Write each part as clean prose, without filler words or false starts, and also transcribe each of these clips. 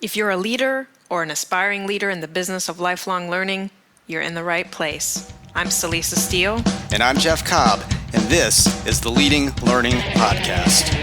If you're a leader or an aspiring leader in the business of lifelong learning, you're in the right place. I'm Celisa Steele. And I'm Jeff Cobb, and this is the Leading Learning Podcast.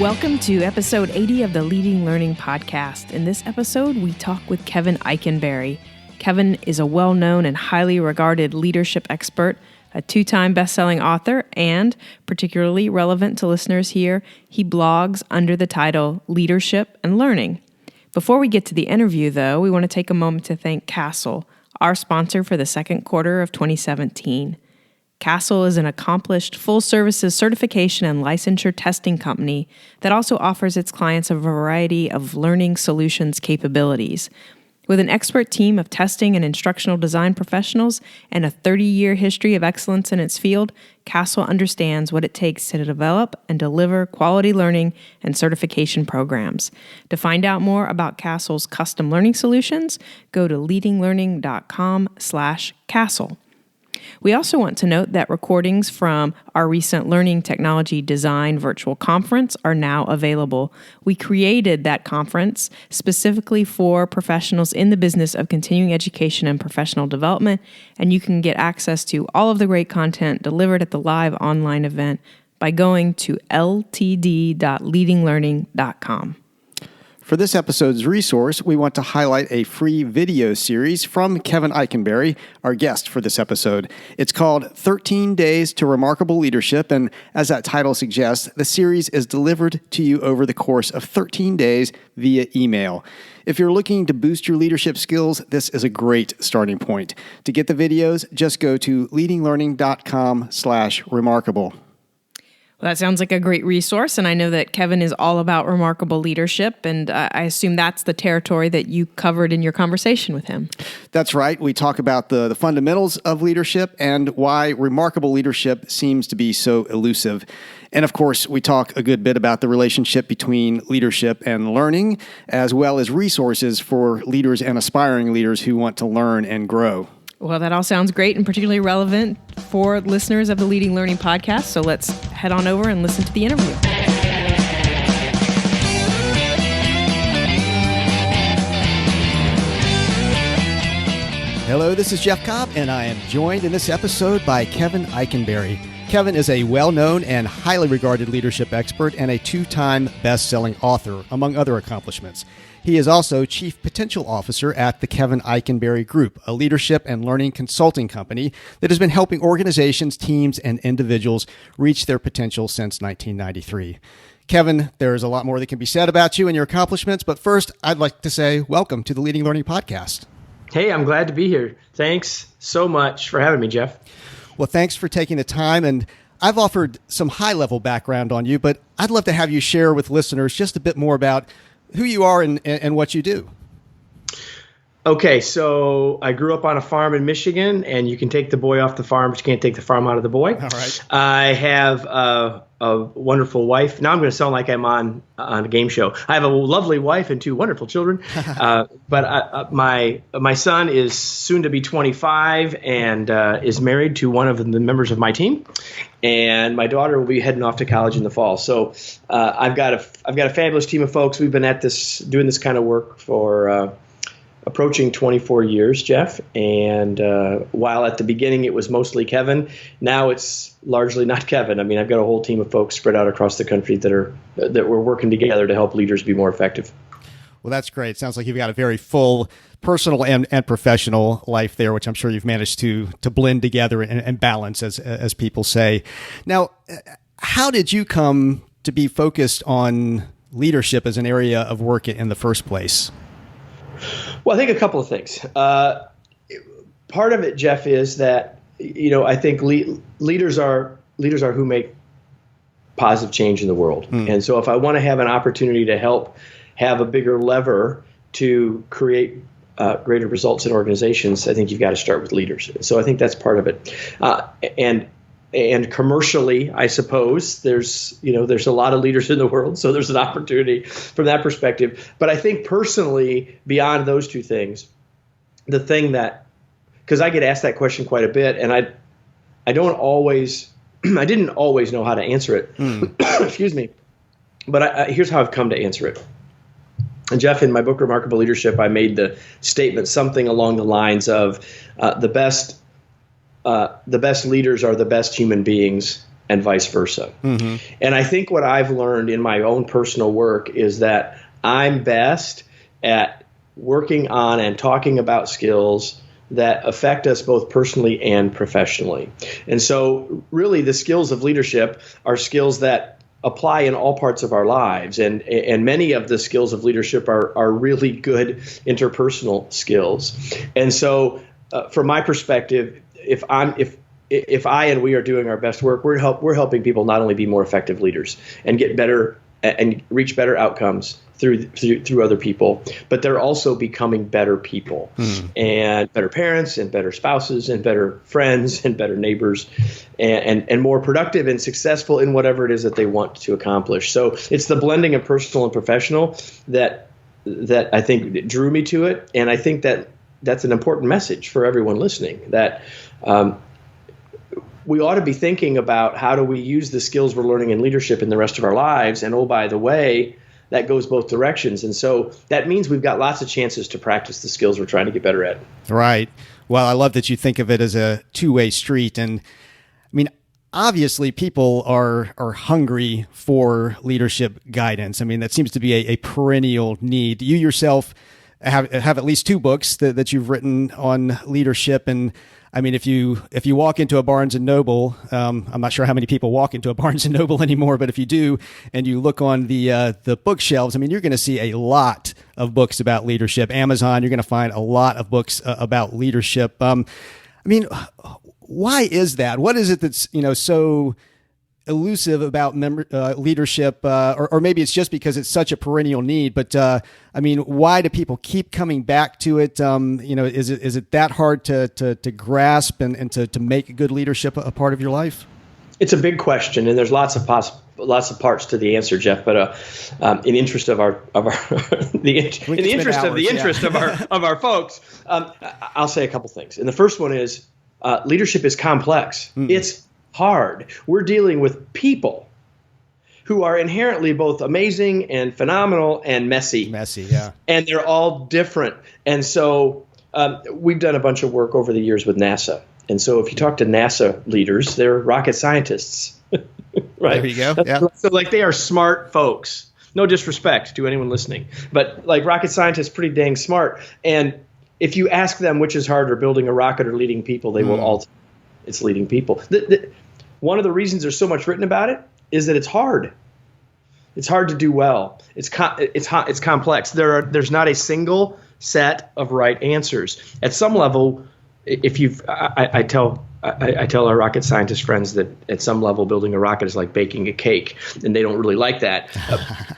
Welcome to episode 80 of the Leading Learning Podcast. In this episode, we talk with Kevin Eikenberry. Kevin is a well-known and highly regarded leadership expert, a two-time best-selling author, and, particularly relevant to listeners here, he blogs under the title Leadership and Learning. Before we get to the interview, though, we want to take a moment to thank Castle, our sponsor for the second quarter of 2017. Castle is an accomplished full-services certification and licensure testing company that also offers its clients a variety of learning solutions capabilities. With an expert team of testing and instructional design professionals and a 30-year history of excellence in its field, Castle understands what it takes to develop and deliver quality learning and certification programs. To find out more about Castle's custom learning solutions, go to leadinglearning.com/Castle. We also want to note that recordings from our recent Learning Technology Design virtual conference are now available. We created that conference specifically for professionals in the business of continuing education and professional development, and you can get access to all of the great content delivered at the live online event by going to ltd.leadinglearning.com. For this episode's resource, we want to highlight a free video series from Kevin Eikenberry, our guest for this episode. It's called 13 Days to Remarkable Leadership, and as that title suggests, the series is delivered to you over the course of 13 days via email. If you're looking to boost your leadership skills, this is a great starting point. To get the videos, just go to leadinglearning.com/remarkable. Well, that sounds like a great resource, and I know that Kevin is all about remarkable leadership, and I assume that's the territory that you covered in your conversation with him. That's right. We talk about the fundamentals of leadership and why remarkable leadership seems to be so elusive. And of course, we talk a good bit about the relationship between leadership and learning, as well as resources for leaders and aspiring leaders who want to learn and grow. Well, that all sounds great and particularly relevant for listeners of the Leading Learning Podcast. So let's head on over and listen to the interview. Hello, this is Jeff Cobb, and I am joined in this episode by Kevin Eikenberry. Kevin is a well-known and highly regarded leadership expert and a two-time best-selling author, among other accomplishments. He is also Chief Potential Officer at the Kevin Eikenberry Group, a leadership and learning consulting company that has been helping organizations, teams, and individuals reach their potential since 1993. Kevin, there is a lot more that can be said about you and your accomplishments, but first, I'd like to say welcome to the Leading Learning Podcast. Hey, I'm glad to be here. Thanks so much for having me, Jeff. Well, thanks for taking the time, and I've offered some high-level background on you, but I'd love to have you share with listeners just a bit more about who you are and what you do. Okay, so I grew up on a farm in Michigan, and you can take the boy off the farm, but you can't take the farm out of the boy. All right. I have a wonderful wife. Now I'm going to sound like I'm on a game show. I have a lovely wife and two wonderful children. But my son is soon to be 25 and is married to one of the members of my team. And my daughter will be heading off to college in the fall. So I've got a fabulous team of folks. We've been at this doing this kind of work for approaching 24 years, Jeff. And while at the beginning it was mostly Kevin, now it's largely not Kevin. I mean, I've got a whole team of folks spread out across the country that we're working together to help leaders be more effective. Well, that's great. It sounds like you've got a very full personal and professional life there, which I'm sure you've managed to blend together and balance, as people say. Now, how did you come to be focused on leadership as an area of work in the first place? Well, I think a couple of things. Part of it, Jeff, is that, I think leaders are who make positive change in the world. And so if I want to have an opportunity to help have a bigger lever to create greater results in organizations, I think you've got to start with leaders. So I think that's part of it. And commercially, I suppose there's a lot of leaders in the world, so there's an opportunity from that perspective. But I think personally, beyond those two things, the thing that, because I get asked that question quite a bit, and I don't always I didn't always know how to answer it. Excuse me. But here's how I've come to answer it. And Jeff, in my book, Remarkable Leadership, I made the statement something along the lines of the best leaders are the best human beings, and vice versa. Mm-hmm. And I think what I've learned in my own personal work is that I'm best at working on and talking about skills that affect us both personally and professionally. And so really the skills of leadership are skills that apply in all parts of our lives. And many of the skills of leadership are really good interpersonal skills. And so from my perspective, if I and we are doing our best work, we're helping people not only be more effective leaders and get better and reach better outcomes through other people, but they're also becoming better people and better parents and better spouses and better friends and better neighbors and more productive and successful in whatever it is that they want to accomplish. So it's the blending of personal and professional that I think drew me to it. And I think that that's an important message for everyone listening, that we ought to be thinking about how do we use the skills we're learning in leadership in the rest of our lives. And oh, by the way, that goes both directions. And so that means we've got lots of chances to practice the skills we're trying to get better at. Right. Well, I love that you think of it as a two-way street. And I mean, obviously people are hungry for leadership guidance. I mean, that seems to be a perennial need. You yourself have at least 2 books that you've written on leadership. And I mean, if you walk into a Barnes and Noble, I'm not sure how many people walk into a Barnes and Noble anymore, but if you do, and you look on the bookshelves, I mean, you're going to see a lot of books about leadership. Amazon, you're going to find a lot of books about leadership. I mean, why is that? What is it that's so elusive about leadership, or maybe it's just because it's such a perennial need. But I mean, why do people keep coming back to it? Is it that hard to grasp and to make good leadership a part of your life? It's a big question, and there's lots of parts to the answer, Jeff. But in interest of our interest of our folks, I'll say a couple things. And the first one is leadership is complex. It's hard. We're dealing with people who are inherently both amazing and phenomenal and messy. Messy, yeah. And they're all different. And so we've done a bunch of work over the years with NASA. And so if you talk to NASA leaders, they're rocket scientists. Right? There you go. Yeah. So they are smart folks. No disrespect to anyone listening, but rocket scientists, pretty dang smart. And if you ask them which is harder, building a rocket or leading people, they will all it's leading people. One of the reasons there's so much written about it is that it's hard. It's hard to do well. It's complex. There's not a single set of right answers. At some level, I tell our rocket scientist friends that at some level building a rocket is like baking a cake, and they don't really like that.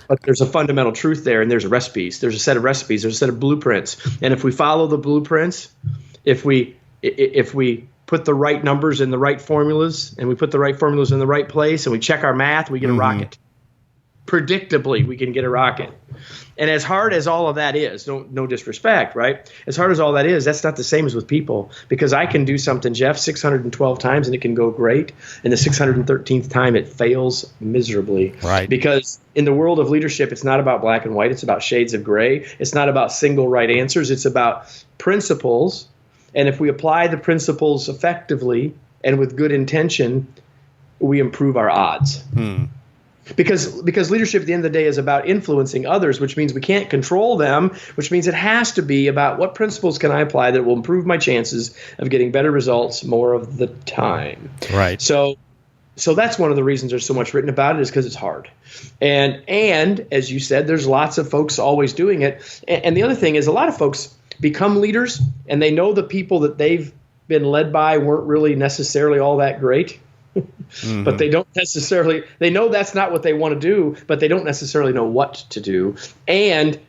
But there's a fundamental truth there, and there's recipes. There's a set of recipes. There's a set of blueprints, and if we follow the blueprints, if we put the right numbers in the right formulas, and we put the right formulas in the right place, and we check our math, we get a rocket. Predictably, we can get a rocket. And as hard as all of that is, no disrespect, right? As hard as all that is, that's not the same as with people. Because I can do something, Jeff, 612 times, and it can go great. And the 613th time, it fails miserably. Right. Because in the world of leadership, it's not about black and white. It's about shades of gray. It's not about single right answers. It's about principles. And if we apply the principles effectively and with good intention, we improve our odds. Because leadership at the end of the day is about influencing others, which means we can't control them, which means it has to be about what principles can I apply that will improve my chances of getting better results more of the time. Right. So that's one of the reasons there's so much written about it, is because it's hard. And as you said, there's lots of folks always doing it. And the other thing is, a lot of folks become leaders, and they know the people that they've been led by weren't really necessarily all that great. But they don't necessarily, they know that's not what they want to do, but they don't necessarily know what to do. And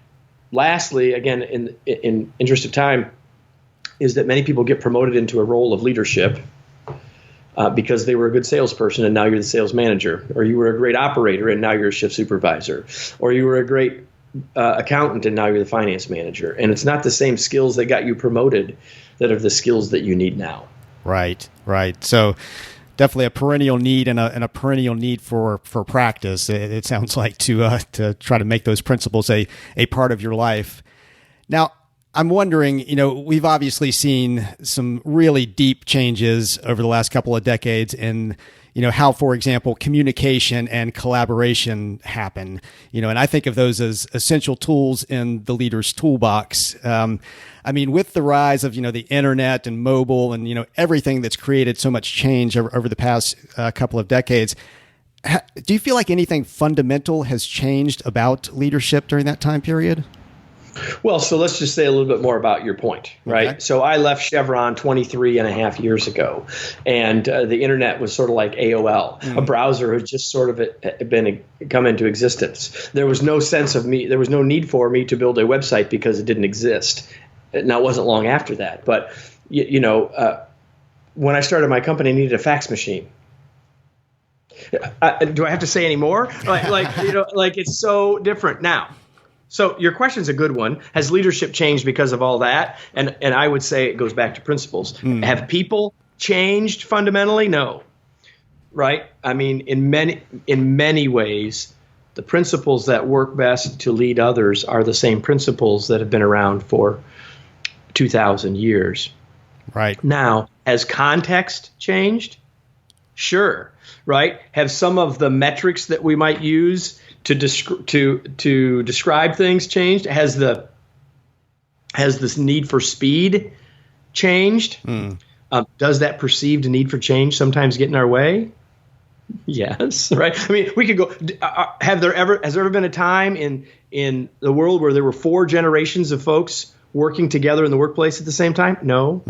lastly, again, in interest of time, is that many people get promoted into a role of leadership because they were a good salesperson and now you're the sales manager, or you were a great operator and now you're a shift supervisor, or you were a great accountant and now you're the finance manager. And it's not the same skills that got you promoted that are the skills that you need now. Right. So definitely a perennial need and a perennial need for practice. It sounds like to try to make those principles a part of your life. Now, I'm wondering, we've obviously seen some really deep changes over the last couple of decades in, how, for example, communication and collaboration happen, and I think of those as essential tools in the leader's toolbox. With the rise of, the internet and mobile and, everything that's created so much change over the past couple of decades, do you feel like anything fundamental has changed about leadership during that time period? Well, so let's just say a little bit more about your point, right? Okay. So I left Chevron 23 and a half years ago, and the internet was sort of like AOL. A browser had just sort of come into existence. There was no sense of me. There was no need for me to build a website because it didn't exist. Now, it wasn't long after that. But, when I started my company, I needed a fax machine. Do I have to say any more? Like it's so different now. So your question's a good one. Has leadership changed because of all that? And I would say it goes back to principles. Have people changed fundamentally? No. Right? In many ways, the principles that work best to lead others are the same principles that have been around for 2,000 years. Right. Now, has context changed? Sure. Right? Have some of the metrics that we might use to describe things changed? Has this need for speed changed? Does that perceived need for change sometimes get in our way? Yes, right. We could go. Has there ever been a time in the world where there were 4 generations of folks working together in the workplace at the same time? No.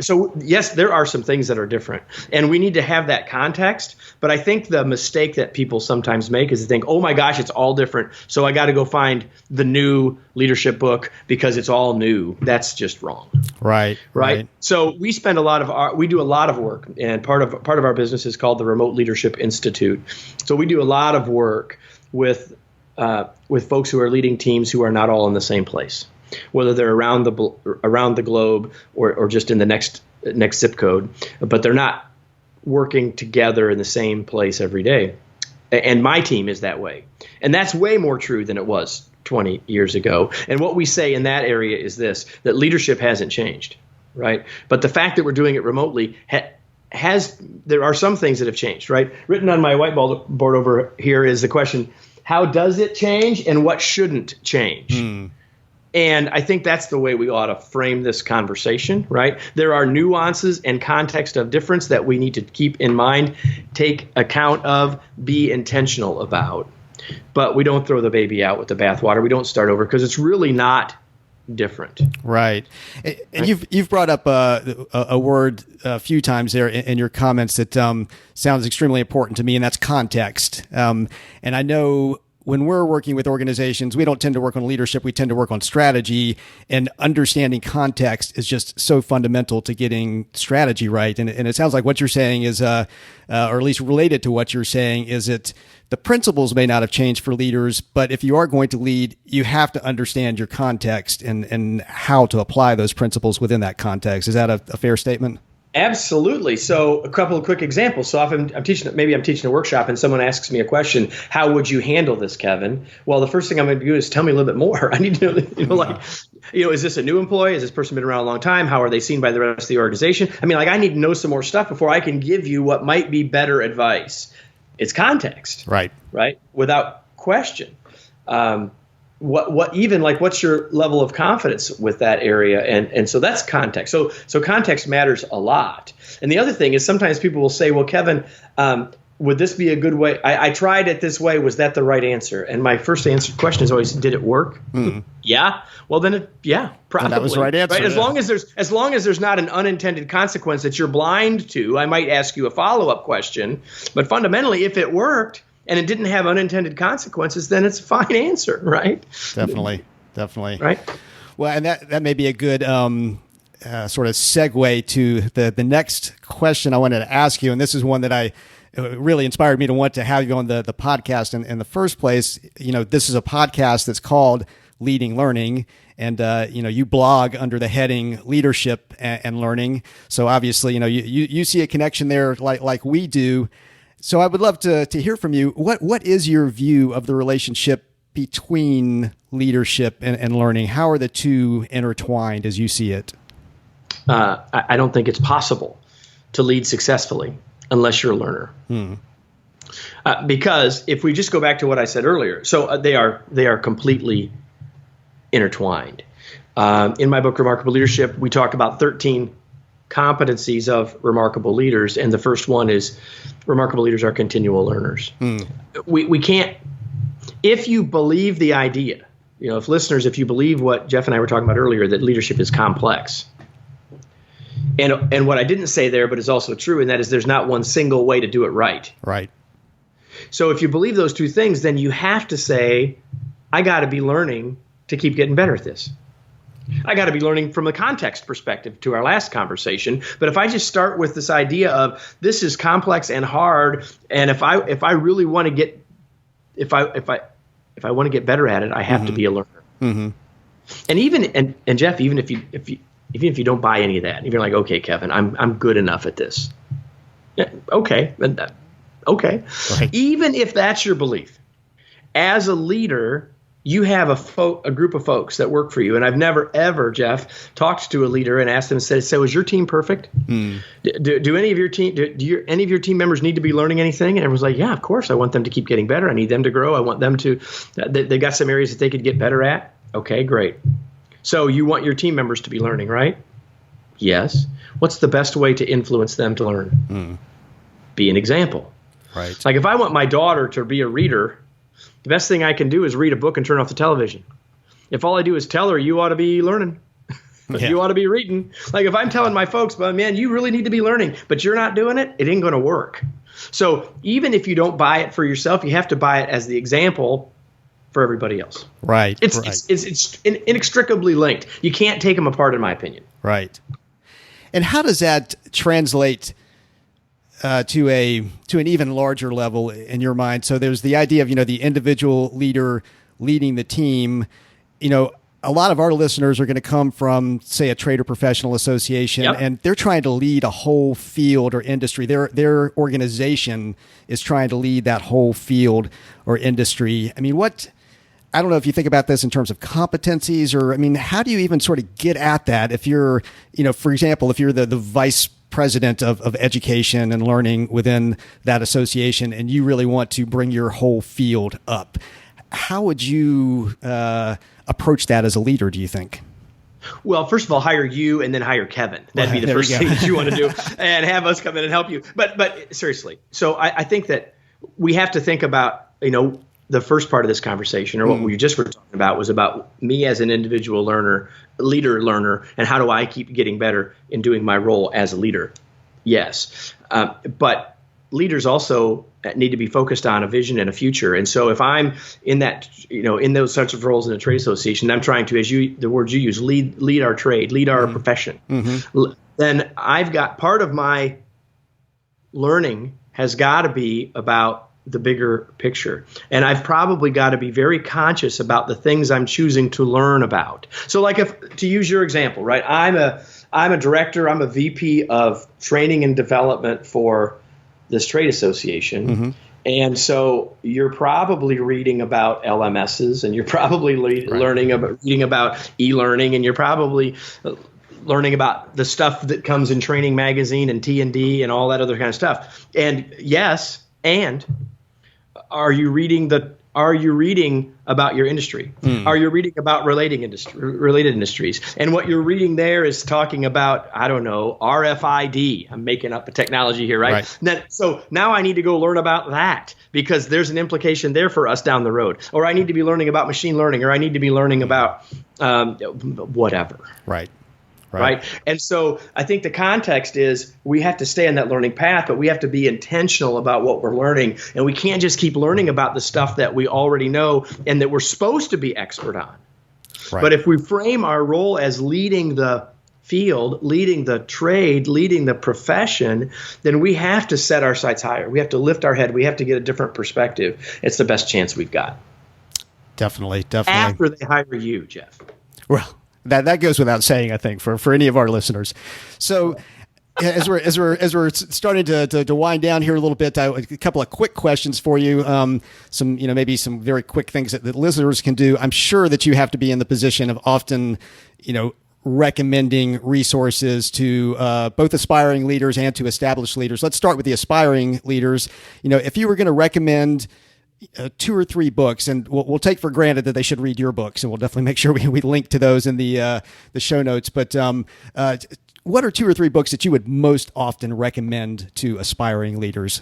So yes, there are some things that are different, and we need to have that context. But I think the mistake that people sometimes make is to think, oh my gosh, it's all different, so I got to go find the new leadership book because it's all new. That's just wrong. Right. So we spend we do a lot of work, and part of our business is called the Remote Leadership Institute. So we do a lot of work with folks who are leading teams who are not all in the same place, whether they're around the globe or just in the next zip code, but they're not working together in the same place every day. And my team is that way. And that's way more true than it was 20 years ago. And what we say in that area is this, that leadership hasn't changed, right? But the fact that we're doing it remotely there are some things that have changed, right? Written on my whiteboard over here is the question, how does it change and what shouldn't change? And I think that's the way we ought to frame this conversation, right? There are nuances and context of difference that we need to keep in mind, take account of, be intentional about. But we don't throw the baby out with the bathwater. We don't start over because it's really not different. Right. And you've brought up a word a few times there in your comments that sounds extremely important to me, and that's context. And I know when we're working with organizations, we don't tend to work on leadership. We tend to work on strategy, and understanding context is just so fundamental to getting strategy right. And it sounds like what you're saying is, or at least related to what you're saying, is that the principles may not have changed for leaders, but if you are going to lead, you have to understand your context and how to apply those principles within that context. Is that a fair statement? Absolutely. So a couple of quick examples. So often I'm teaching a workshop and someone asks me a question, how would you handle this, Kevin? Well, the first thing I'm going to do is tell me a little bit more. I need to know, is this a new employee? Has this person been around a long time? How are they seen by the rest of the organization? I need to know some more stuff before I can give you what might be better advice. It's context. Right. Without question. What's your level of confidence with that area? And so that's context. So context matters a lot. And the other thing is sometimes people will say, well, Kevin, would this be a good way? I tried it this way. Was that the right answer? And my first question is always, did it work? Yeah. Well, then, probably. And that was the right answer. Right? As long as there's not an unintended consequence that you're blind to, I might ask you a follow-up question. But fundamentally, if it worked, and it didn't have unintended consequences, then it's a fine answer, right? Definitely. Right. Well, and that may be a good sort of segue to the next question I wanted to ask you, and this is one that really inspired me to want to have you on the podcast in the first place. This is a podcast that's called Leading Learning. And, you blog under the heading Leadership and Learning. So obviously, you see a connection there like we do. So I would love to hear from you. What is your view of the relationship between leadership and learning? How are the two intertwined as you see it? I don't think it's possible to lead successfully unless you're a learner. Because if we just go back to what I said earlier, so they are completely intertwined. In my book, Remarkable Leadership, we talk about 13 competencies of remarkable leaders. And the first one is remarkable leaders are continual learners. We can't, if you believe the idea, if you believe what Jeff and I were talking about earlier, that leadership is complex. And what I didn't say there, but is also true, and that is there's not one single way to do it right. Right. So if you believe those two things, then you have to say, I got to be learning to keep getting better at this. I got to be learning from a context perspective to our last conversation. But if I just start with this idea of this is complex and hard, and if I really want to get, if I want to get better at it, I have to be a learner. And even and Jeff, even if you don't buy any of that, if you're like, okay, Kevin, I'm good enough at this. Yeah, okay. Okay. Right. Even if that's your belief, as a leader, you have a group of folks that work for you. And I've never, ever, Jeff, talked to a leader and asked them, so is your team perfect? Do any of your team, any of your team members need to be learning anything? And everyone's like, yeah, of course. I want them to keep getting better. I need them to grow. I want them to, they got some areas that they could get better at. Okay, great. So you want your team members to be learning, right? Yes. What's the best way to influence them to learn? Be an example. Right. Like if I want my daughter to be a reader, the best thing I can do is read a book and turn off the television. If all I do is tell her, you ought to be learning, you ought to be reading. Like if I'm telling my folks, but man, you really need to be learning, but you're not doing it, it ain't going to work. So even if you don't buy it for yourself, you have to buy it as the example for everybody else. Right. It's inextricably linked. You can't take them apart, in my opinion. Right. And how does that translate to an even larger level in your mind? So there's the idea of, the individual leader leading the team. A lot of our listeners are going to come from, say, a trade or professional association, and they're trying to lead a whole field or industry. Their organization is trying to lead that whole field or industry. I mean, I don't know if you think about this in terms of competencies, or, how do you even sort of get at that? If you're, for example, if you're the vice president of education and learning within that association, and you really want to bring your whole field up, how would you approach that as a leader, do you think? Well, first of all, hire you and then hire Kevin. That'd be the first thing that you want to do, and have us come in and help you. But seriously, so I think that we have to think about, the first part of this conversation, or what we just were talking about, was about me as an individual leader, and how do I keep getting better in doing my role as a leader? Yes. But leaders also need to be focused on a vision and a future. And so if I'm in that, in those sorts of roles in a trade association, I'm trying to, the words you use, lead our trade, lead our profession, then I've got part of my learning has got to be about the bigger picture. And I've probably got to be very conscious about the things I'm choosing to learn about. So like to use your example, right? I'm a director, I'm a VP of training and development for this trade association. And so you're probably reading about LMSs, and you're probably reading about e-learning, and you're probably learning about the stuff that comes in Training Magazine and T&D and all that other kind of stuff. And yes, and are you reading about your industry? Are you reading about related industries? And what you're reading there is talking about, I don't know, RFID. I'm making up a technology here, right? So now I need to go learn about that, because there's an implication there for us down the road. Or I need to be learning about machine learning, or I need to be learning about whatever. Right. And so I think the context is we have to stay on that learning path, but we have to be intentional about what we're learning. And we can't just keep learning about the stuff that we already know and that we're supposed to be expert on. But if we frame our role as leading the field, leading the trade, leading the profession, then we have to set our sights higher. We have to lift our head. We have to get a different perspective. It's the best chance we've got. Definitely. After they hire you, Jeff. Well, that goes without saying, I think, for any of our listeners. So as we're starting to wind down here a little bit, a couple of quick questions for you. Some, maybe some very quick things that the listeners can do. I'm sure that you have to be in the position of often, recommending resources to both aspiring leaders and to established leaders. Let's start with the aspiring leaders. If you were going to recommend 2 or 3 books, and we'll take for granted that they should read your books, and we'll definitely make sure we link to those in the show notes. But what are 2 or 3 books that you would most often recommend to aspiring leaders?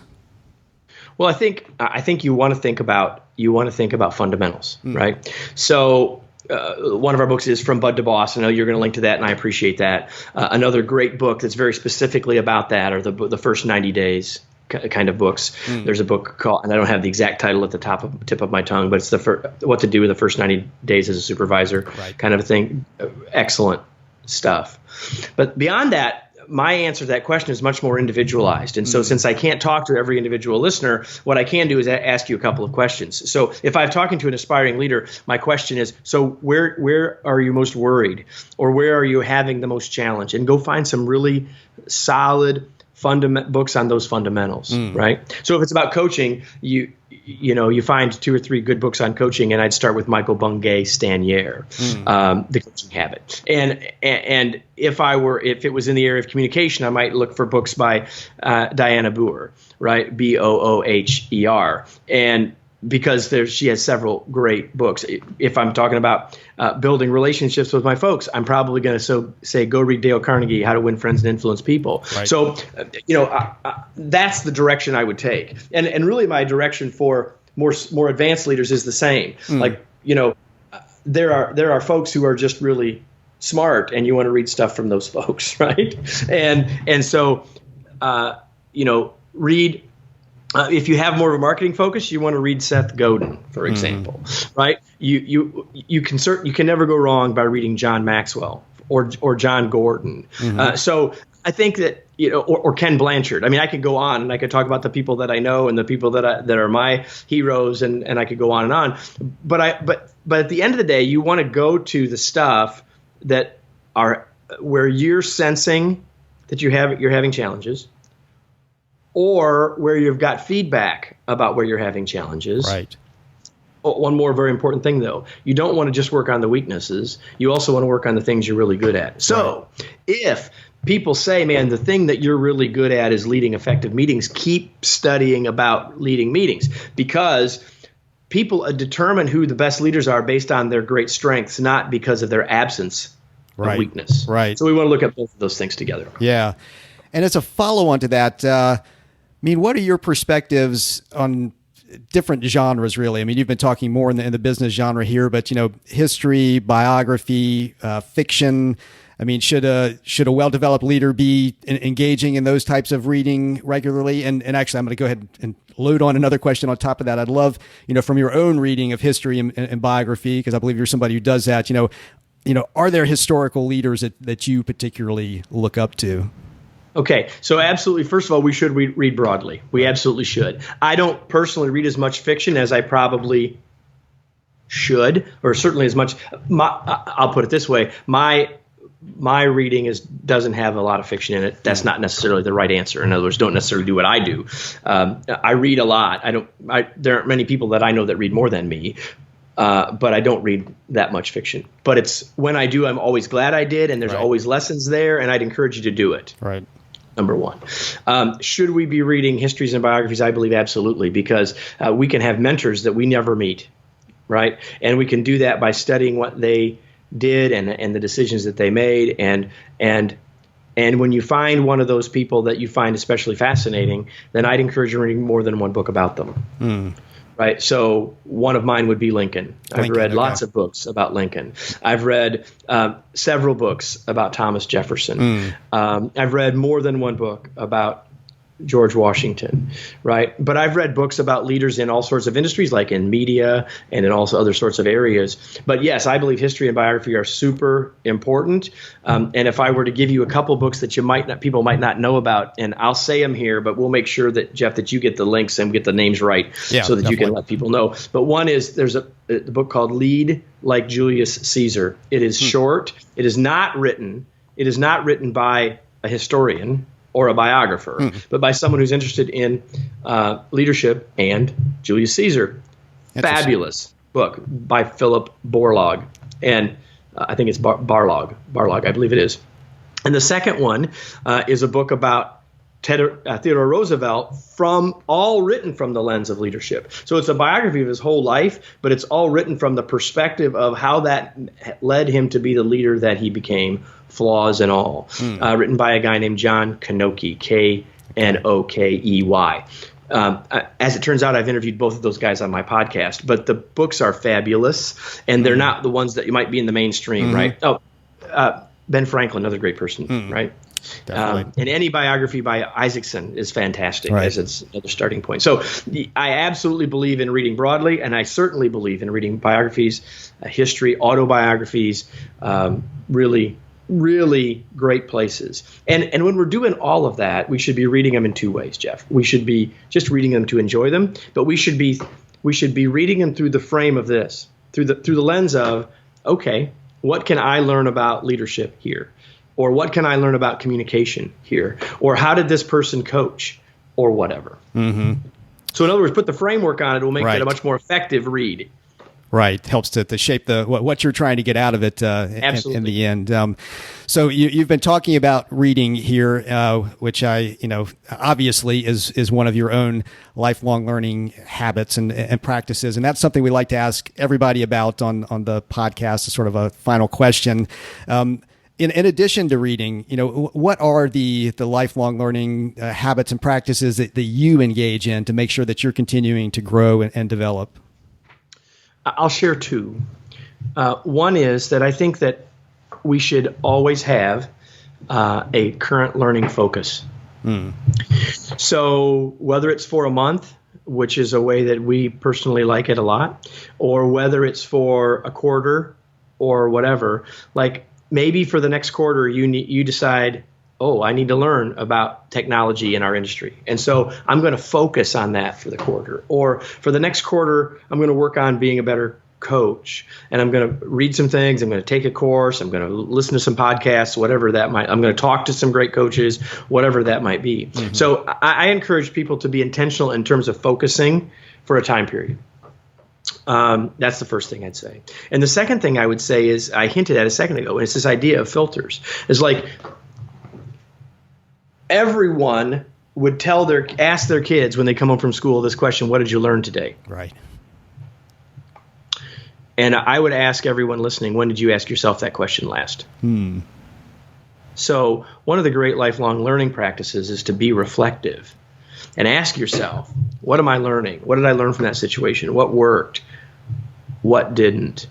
Well, I think you want to think about fundamentals, right? So one of our books is From Bud to Boss. I know you're going to link to that, and I appreciate that. Another great book that's very specifically about that are the first 90 days kind of books. There's a book called, and I don't have the exact title at the tip of my tongue, but it's what to do in the first 90 days as a supervisor, kind of a thing. Excellent stuff. But beyond that, my answer to that question is much more individualized. And so since I can't talk to every individual listener, what I can do is ask you a couple of questions. So if I'm talking to an aspiring leader, my question is, so where are you most worried, or where are you having the most challenge? And go find some really solid books on those fundamentals, right? So if it's about coaching, you find 2 or 3 good books on coaching, and I'd start with Michael Bungay Stanier, The Coaching Habit. And if it was in the area of communication, I might look for books by Diana Boer, right? Booher, and because she has several great books. If I'm talking about building relationships with my folks, I'm probably going to say go read Dale Carnegie, How to Win Friends and Influence People. Right. So, that's the direction I would take. And really my direction for more advanced leaders is the same. Like, there are folks who are just really smart, and you want to read stuff from those folks, right? And so, read. If you have more of a marketing focus, you want to read Seth Godin, for example, right? You can never go wrong by reading John Maxwell or John Gordon. So I think that or Ken Blanchard. I mean, I could go on and I could talk about the people that I know and the people that are my heroes, and I could go on and on. But at the end of the day, you want to go to the stuff that are where you're sensing that you're having challenges, or where you've got feedback about where you're having challenges. Right. One more very important thing, though. You don't want to just work on the weaknesses. You also want to work on the things you're really good at. So if people say, man, the thing that you're really good at is leading effective meetings, keep studying about leading meetings, because people determine who the best leaders are based on their great strengths, not because of their absence of weakness. Right. So we want to look at both of those things together. Yeah. And as a follow-on to that, what are your perspectives on different genres, really? I mean, you've been talking more in the business genre here, but, history, biography, fiction. I mean, should a well-developed leader be engaging in those types of reading regularly? And actually, I'm going to go ahead and load on another question on top of that. I'd love, from your own reading of history and biography, because I believe you're somebody who does that, are there historical leaders that you particularly look up to? Okay, so absolutely. First of all, we should read broadly. We absolutely should. I don't personally read as much fiction as I probably should, or certainly as much. I'll put it this way: my reading doesn't have a lot of fiction in it. That's not necessarily the right answer. In other words, don't necessarily do what I do. I read a lot. There aren't many people that I know that read more than me. But I don't read that much fiction. But it's when I do, I'm always glad I did, and there's always lessons there, and I'd encourage you to do it. Right. Number one. Should we be reading histories and biographies? I believe absolutely, because we can have mentors that we never meet, right? And we can do that by studying what they did and the decisions that they made. And when you find one of those people that you find especially fascinating, then I'd encourage you reading more than one book about them. Right. So one of mine would be Lincoln. I've read lots of books about Lincoln. I've read several books about Thomas Jefferson. I've read more than one book about George Washington, right? But I've read books about leaders in all sorts of industries, like in media and in also other sorts of areas. But yes, I believe history and biography are super important. And if I were to give you a couple books that people might not know about, and I'll say them here, but we'll make sure that, Jeff, that you get the links and get the names right, so that definitely you can let people know. But one is, there's a book called Lead Like Julius Caesar. It is short. It is not written by a historian or a biographer, but by someone who's interested in leadership and Julius Caesar. Fabulous book by Philip Borlaug. And I think it's Barlog, I believe it is. And the second one is a book about Theodore Roosevelt, all written from the lens of leadership. So it's a biography of his whole life, but it's all written from the perspective of how that led him to be the leader that he became, flaws and all. Written by a guy named John Knokey, Knokey. As it turns out, I've interviewed both of those guys on my podcast, but the books are fabulous, and they're not the ones that you might be in the mainstream, right? Ben Franklin, another great person, right? And any biography by Isaacson is fantastic, as it's another starting point. So I absolutely believe in reading broadly, and I certainly believe in reading biographies, history, autobiographies, really, really great places. And when we're doing all of that, we should be reading them in two ways, Jeff. We should be just reading them to enjoy them, but we should be reading them through the frame of this, through the lens of, okay, what can I learn about leadership here? Or what can I learn about communication here? Or how did this person coach? Or whatever. So in other words, put the framework on it. It will make it a much more effective read. Right. Helps to shape what you're trying to get out of it in the end. So you've been talking about reading here, which obviously is one of your own lifelong learning habits and practices. And that's something we like to ask everybody about on the podcast as sort of a final question. In addition to reading, what are the lifelong learning habits and practices that you engage in to make sure that you're continuing to grow and develop? I'll share two. One is that I think that we should always have a current learning focus. So whether it's for a month, which is a way that we personally like it a lot, or whether it's for a quarter or whatever, like maybe for the next quarter you decide, I need to learn about technology in our industry. And so I'm going to focus on that for the quarter. Or for the next quarter, I'm going to work on being a better coach. And I'm going to read some things. I'm going to take a course. I'm going to listen to some podcasts, whatever that might. I'm going to talk to some great coaches, whatever that might be. So I encourage people to be intentional in terms of focusing for a time period. That's the first thing I'd say. And the second thing I would say is, I hinted at a second ago, and it's this idea of filters. It's like, everyone would ask their kids when they come home from school this question: what did you learn today? Right. And I would ask everyone listening, when did you ask yourself that question last? So one of the great lifelong learning practices is to be reflective and ask yourself, what am I learning? What did I learn from that situation? What worked? What didn't?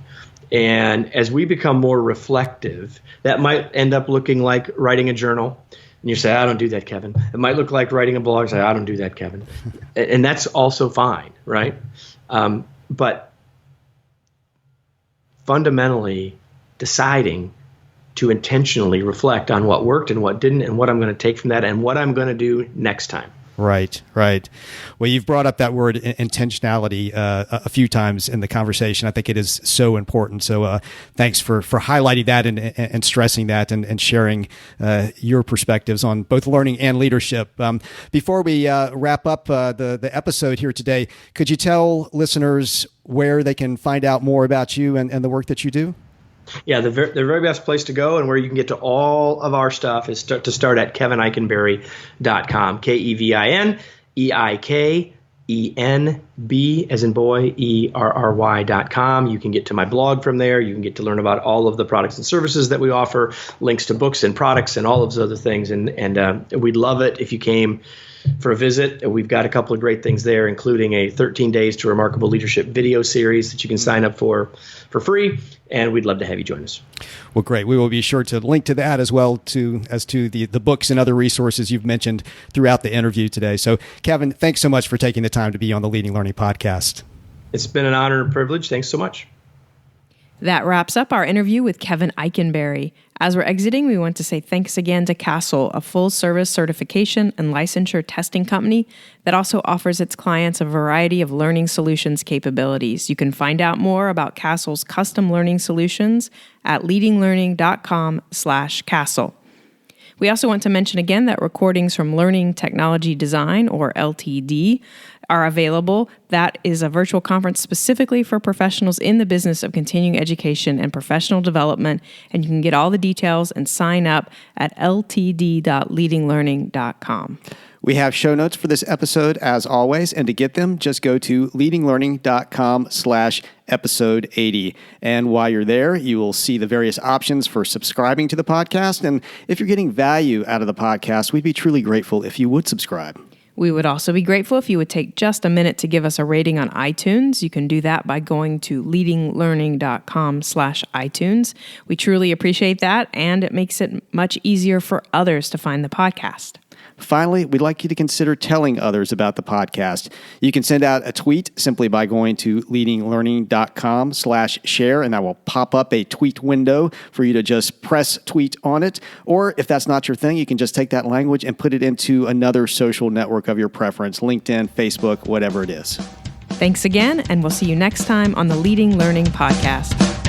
And as we become more reflective, that might end up looking like writing a journal. And you say, I don't do that, Kevin. It might look like writing a blog. I say, I don't do that, Kevin. And that's also fine, right? But fundamentally deciding to intentionally reflect on what worked and what didn't, and what I'm going to take from that, and what I'm going to do next time. Right. Well, you've brought up that word intentionality a few times in the conversation. I think it is so important. So thanks for highlighting that and stressing that and sharing your perspectives on both learning and leadership. Before we wrap up the episode here today, could you tell listeners where they can find out more about you and the work that you do? Yeah, the very best place to go and where you can get to all of our stuff is to start at kevineikenberry.com. KEVINEIKENB as in boy, ERRY.com. You can get to my blog from there. You can get to learn about all of the products and services that we offer, links to books and products and all of those other things. And we'd love it if you came for a visit. We've got a couple of great things there, including a 13 Days to Remarkable Leadership video series that you can sign up for free, and we'd love to have you join us. Well, great. We will be sure to link to that as well as to the books and other resources you've mentioned throughout the interview today. So, Kevin, thanks so much for taking the time to be on the Leading Learning podcast. It's been an honor and privilege. Thanks so much. That wraps up our interview with Kevin Eikenberry. As we're exiting, we want to say thanks again to Castle, a full-service certification and licensure testing company that also offers its clients a variety of learning solutions capabilities. You can find out more about Castle's custom learning solutions at leadinglearning.com/Castle. We also want to mention again that recordings from Learning Technology Design, or LTD, are available. That is a virtual conference specifically for professionals in the business of continuing education and professional development, and you can get all the details and sign up at ltd.leadinglearning.com. We have show notes for this episode as always, and to get them, just go to leadinglearning.com/episode 80. And while you're there, you will see the various options for subscribing to the podcast. And if you're getting value out of the podcast, we'd be truly grateful if you would subscribe. We would also be grateful if you would take just a minute to give us a rating on iTunes. You can do that by going to leadinglearning.com/iTunes. We truly appreciate that, and it makes it much easier for others to find the podcast. Finally, we'd like you to consider telling others about the podcast. You can send out a tweet simply by going to leadinglearning.com/share, and that will pop up a tweet window for you to just press tweet on it. Or if that's not your thing, you can just take that language and put it into another social network of your preference, LinkedIn, Facebook, whatever it is. Thanks again, and we'll see you next time on the Leading Learning Podcast.